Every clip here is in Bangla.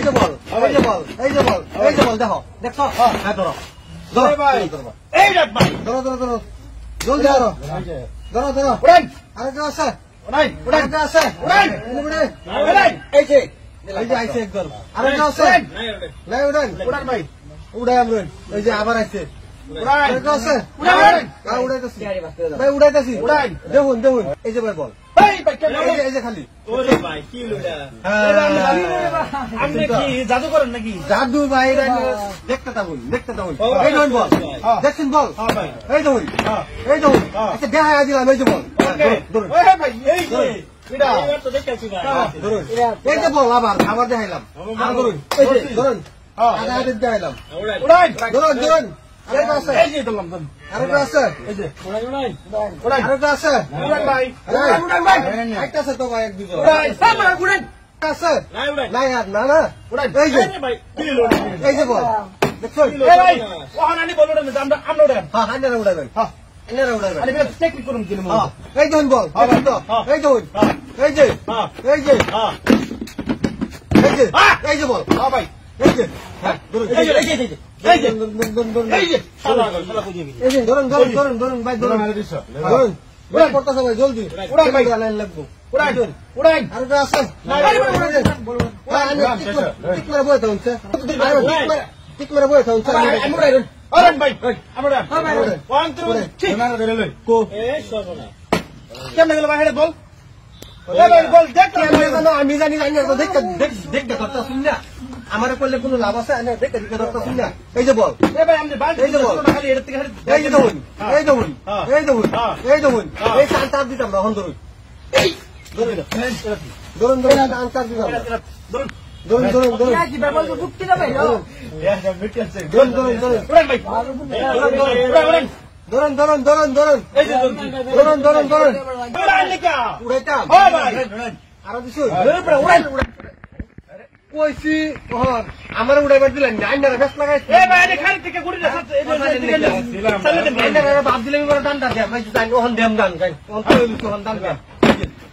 যে বল, এই যে বল, এই যে বল, এই যে বল, দেখো, দেখছো? হ্যাঁ, ধরো। ধরো, ভাই। এই দেখ ভাই। ধরো, ধরো, ধরো। জলদি ধরো। ধরো, ধরো। উড়ান। আরেকটা আছে। উড়ান। আরেকটা আছে। উড়ান। উড়ান। উড়ান। এই যে। এই যে আইছে একদল। আরেকটা আছে। নাই উড়ান। উড়ান ভাই। উড়াই আমরুন। এই যে আবার আইছে। উড়ান। আরেকটা আছে। উড়ান। হ্যাঁ, উড়াইতেছি। ভাই উড়াইতেছি। উড়ান। দেখুন, দেখুন। এই যে ভাই বল। এই ভাই কেন? এই যে খালি। ওরে ভাই কি লুডা। আপনি কি জাদু করেন নাকি? জাদু ভাই দেখতে থাকুন, দেখতে থাকুন। এই দেখুন বল। দেখছেন বল? এই দেখুন। এই দেখুন। আচ্ছা দেখা দিলাম এই যে বল। ধরুন। ওরে ভাই এই যে এটা এবার তো দেখতেছি ভাই। ধরুন। এই যে বল আবার দেখাইলাম। আর ধরুন। এই যে ধরুন। আধা হাতে দেখাইলাম। উড়ান। ধরুন, ধরুন। আরেকটা আছে। এই যে ধরলাম ধরুন। আরেকটা আছে। এই যে উড়ান উড়ান। উড়ান। আরেকটা আছে। উড়ান ভাই। উড়ান ভাই। একটা আছে তো ভাই এক দুজন। উড়ান। সামনে উড়ান। আছে। নাই উড়ান। নাই আর না না। উড়ান। এই যে ভাই কি লুডা। এই যে বল। দেখছো? এই ভাই ওখানে আনি বল উড়ান আমরা উড়ান। হ্যাঁ, হান্ডারে উড়াইবেন। হ্যাঁ। হান্ডারে উড়াইবেন। আরে বেটা টেকনিক করুন কিনে হ্যাঁ, এই দেখুন বল। দেখুন তো। এই দেখুন। এই যে হ্যাঁ। এই যে হ্যাঁ। এই যে এই যে বল। হ্যাঁ ভাই। এই যে হ্যাঁ, ধরুন। এই যে এই যে এই যে ধরুন, এই যে শালা শালা বুঝিয়ে গেছি। এই যে ধরুন, ধরুন, ধরুন, ধরুন ভাই ধরুন। ধরুন। উড়ান করতেছে ভাই জলদি। উড়ান ভাই। লাইন লাগবো। উড়ান উড়ান। আরেকটা আছে। টিক মেরে বয়ে থাকুন স্যার। টিক মেরে বয়ে থাকুন স্যার। আমি উড়ান উড়ান ভাই আমরা উড়ান। 1 2 3 কো এ সবনা কেমনে গেল ভাই হেড বল এ ভাই বল দেখ আমি জানি জানি দেখতে দেখতে ধরতে শুন না আমার করলে কোনো লাভ আছে না দেখতে দেখতে ধরতে শুন না এই যে বল এ ভাই আমি বাল এই যে বল খালি এর থেকে এই যে দেখুন এই দেখুন এই দেখুন এই দেখুন এই চার দিতাম না হন ধরুন এই ধরুন ধরুন ধরুন আনসার দিতাম ধরুন ধরুন ধরুন ধরুন কি ব্যাপার তো বুকটি না ভাই এ মিটি আছে ধরুন ধরুন ধরুন উড়ান ভাই উড়ান ধরুন ধরুন ধরুন ধরুন এই যে ধরুন ধরুন ধরুন উড়ান লিখা উড়াইতাম ও ভাই আরো দিছুন উড়ান কইছি আমার উড়াইবার দিলেন না আইনারা বেশ লাগাইছে এ ভাই এনে খালি থেকে গুড়ি না এই যে আইনারা বাপ দিলে আমি দান দেয় ভাই জানি ওহন দেম দান গাই ওহন তো লিখো ওহন দান দেয়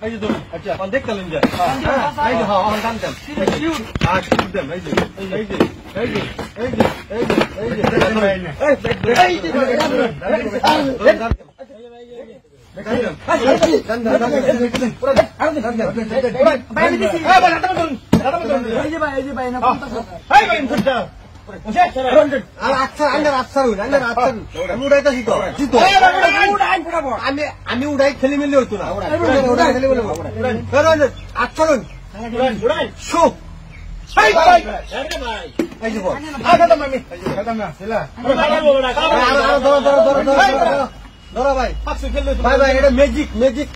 এই যে ধরুন আচ্ছা ওহন দেখলেন যে এই যে ওহন দান দেন আর কি দেন এই যে এই যে এই যে এই যে এই যে এই যে এই যে আমি উড়াই খেলি মিলি হইতো না আচ্ছারুন এই যে ধরো ভাই ভাই ভাই এটা ম্যাজিক ম্যাজিক